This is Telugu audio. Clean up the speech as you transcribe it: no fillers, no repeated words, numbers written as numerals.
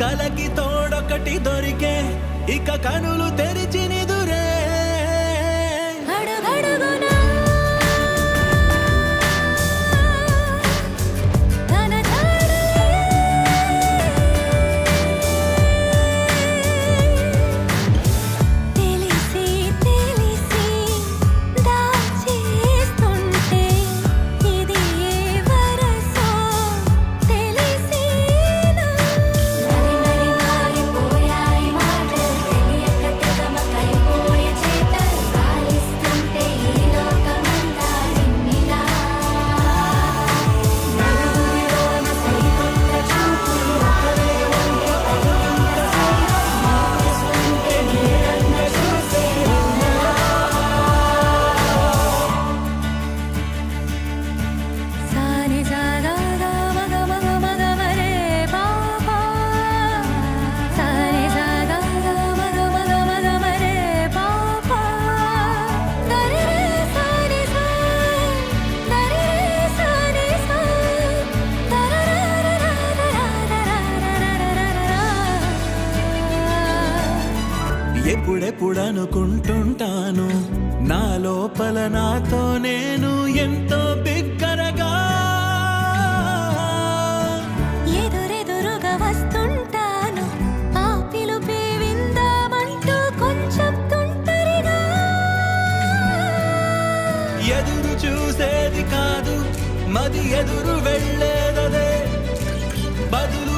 కలకి తోడొకటి దొరికే ఇక కనులు తెరిచి నిదురే అడుగడుగునా తన తెలిసి తెలిసి దాచేస్తుంటే ఇది ఏ వరసో తెలిసేనా మరి మరి మారిపోయాయి మాటలు తెలియక తెగమకైపోయే చేతలు కాలిస్తుంటే ఈ లోకమంతా నిన్నిలా నలుగురిలోన సరికొత్త చూపులు ఒకరే ఉంటే తగినంత సైరం మారుస్తుంటే నీరంగా చూసే సాని సాగా మగ మగ మగ మరే పాపా సాని సాగా మగ మగ మగ మరే పాపా దరే సాని సా దరే సాని సా ఎప్పుడెప్పుడు అనుకుంటుంటాను నా లోపల నాతో నేను ఎంతో బిగ్గరగా ఎదురెదురుగా వస్తుంటాను ఆ పిలుపే విందామంటూ కొంచెం తుంటరిగా ఎదురు చూసేది కాదు మది ఎదురు వెళ్ళేదదే బదులు